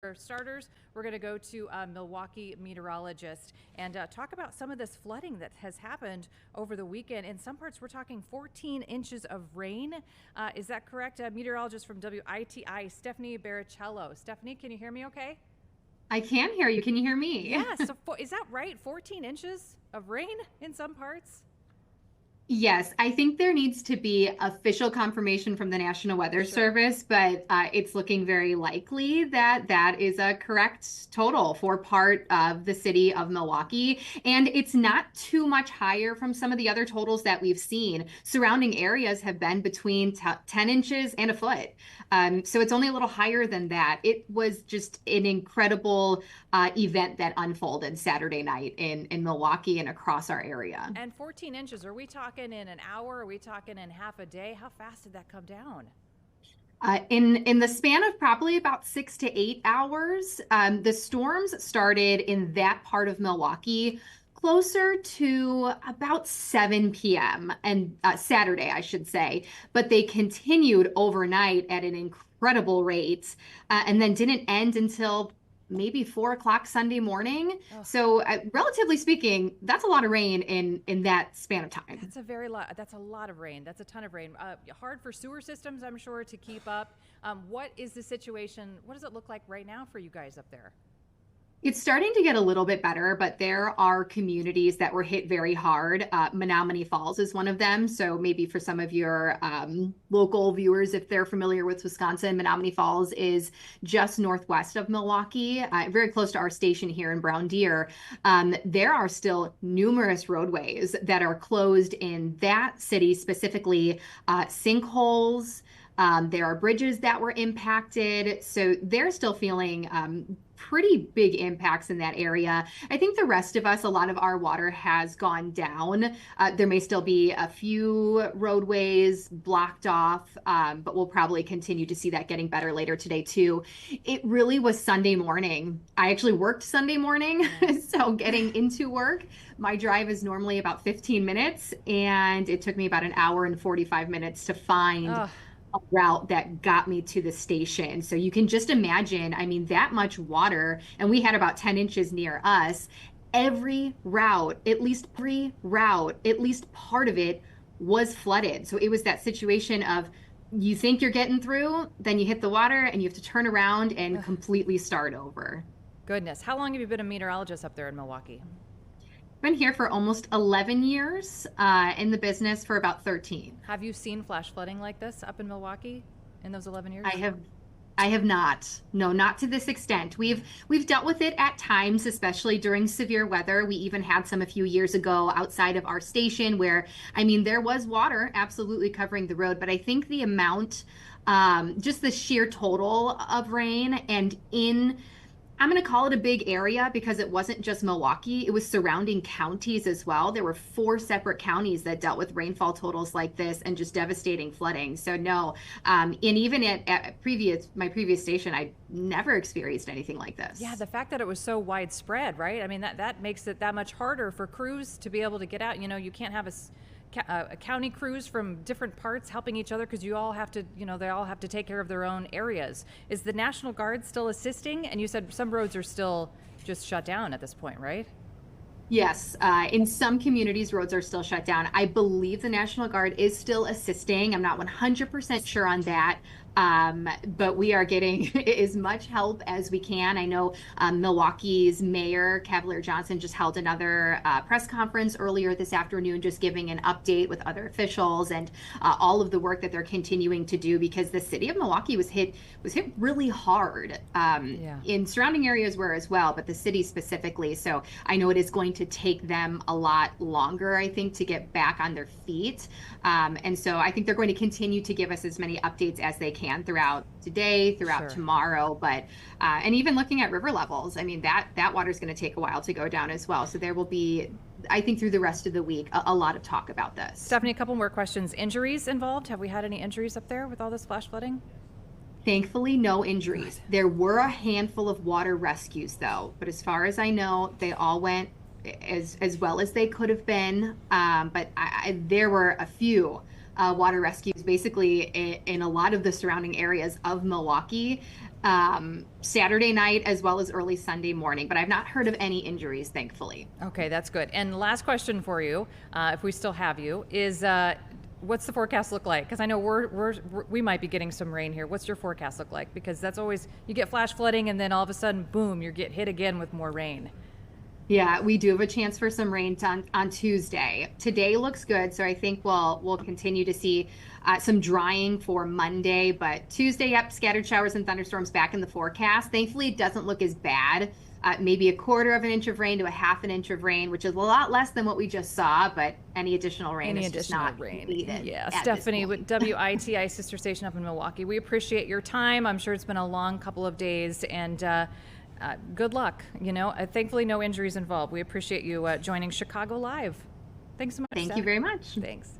For starters, we're going to go to Milwaukee meteorologist and talk about some of this flooding that has happened over the weekend. In some parts, we're talking 14 inches of rain. Is that correct? Meteorologist from WITI, Stephanie Baricello. Stephanie, can you hear me okay? I can hear you. Can you hear me? Yes. So is that right? 14 inches of rain in some parts? Yes, I think there needs to be official confirmation from the National Weather Sure. Service, but it's looking very likely that that is a correct total for part of the city of Milwaukee. And it's not too much higher from some of the other totals that we've seen. Surrounding areas have been between 10 inches and a foot. So it's only a little higher than that. It was just an incredible event that unfolded Saturday night in Milwaukee and across our area. And 14 inches, are we talking in an hour? Are we talking in half a day? How fast did that come down? In the span of probably about 6 to 8 hours, the storms started in that part of Milwaukee closer to about 7 p.m. and Saturday, I should say, but they continued overnight at an incredible rate, and then didn't end until maybe 4 o'clock Sunday morning. Oh, So, relatively speaking, that's a lot of rain in that span of time. that's a very lot. That's a lot of rain. That's a ton of rain. Hard for sewer systems, I'm sure, to keep up. What is the situation? What does it look like right now for you guys up there? It's starting to get a little bit better, but there are communities that were hit very hard. Menominee Falls is one of them. So maybe for some of your local viewers, if they're familiar with Wisconsin, Menominee Falls is just northwest of Milwaukee, very close to our station here in Brown Deer. There are still numerous roadways that are closed in that city, specifically sinkholes. There are bridges that were impacted. So they're still feeling pretty big impacts in that area. I think the rest of us, a lot of our water has gone down. There may still be a few roadways blocked off, but we'll probably continue to see that getting better later today too. It really was Sunday morning. I actually worked Sunday morning, so getting into work, my drive is normally about 15 minutes, and it took me about an hour and 45 minutes to find Oh, a route that got me to the station. So you can just imagine, I mean, that much water, and we had about 10 inches near us. At least part of it was flooded. So it was that situation of you think you're getting through, then you hit the water and you have to turn around and completely start over. goodness. How long have you been a meteorologist up there in Milwaukee? Been here for almost 11 years, in the business for about 13. Have you seen flash flooding like this up in Milwaukee in those 11 years? I have I have not. No, not to this extent. We've dealt with it at times, especially during severe weather. We even had some a few years ago outside of our station where, I mean, there was water absolutely covering the road, but I think the amount, just the sheer total of rain and I'm going to call it a big area because it wasn't just Milwaukee. It was surrounding counties as well. There were 4 separate counties that dealt with rainfall totals like this and just devastating flooding. So no, and even at my previous station, I never experienced anything like this. Yeah, the fact that it was so widespread, right? I mean, that makes it that much harder for crews to be able to get out. You know, you can't have a county crews from different parts helping each other because you all have to, they all have to take care of their own areas. Is the National Guard still assisting? And you said some roads are still just shut down at this point, right? Yes, in some communities, roads are still shut down. I believe the National Guard is still assisting. I'm not 100% sure on that, but we are getting as much help as we can. I know Milwaukee's Mayor Cavalier Johnson just held another press conference earlier this afternoon, just giving an update with other officials and all of the work that they're continuing to do because the city of Milwaukee was hit really hard. Yeah. In surrounding areas were as well, but the city specifically. So I know it is going to take them a lot longer, I think, to get back on their feet. And so I think they're going to continue to give us as many updates as they can throughout today, throughout Sure. tomorrow. But and even looking at river levels, I mean, that water is going to take a while to go down as well. So there will be, I think, through the rest of the week, a lot of talk about this. Stephanie, a couple more questions. Injuries involved? Have we had any injuries up there with all this flash flooding? Thankfully, no injuries. There were a handful of water rescues, though, but as far as I know, they all went as well as they could have been. But there were a few water rescues, basically in a lot of the surrounding areas of Milwaukee. Saturday night as well as early Sunday morning, but I've not heard of any injuries, thankfully. Okay, that's good. And last question for you, if we still have you, is what's the forecast look like? Because I know we might be getting some rain here. What's your forecast look like? Because that's always, you get flash flooding and then all of a sudden, boom, you get hit again with more rain. Yeah, we do have a chance for some rain on Tuesday. Today looks good, so I think we'll continue to see some drying for Monday. But Tuesday, yep, scattered showers and thunderstorms back in the forecast. Thankfully, it doesn't look as bad. Maybe a quarter of an inch of rain to a half an inch of rain, which is a lot less than what we just saw. But any additional rain is just not needed. Yeah, Stephanie with WITI sister station up in Milwaukee. We appreciate your time. I'm sure it's been a long couple of days, and good luck. Thankfully, no injuries involved. We appreciate you joining Chicago Live. Thanks so much. Thank you very much. Thanks.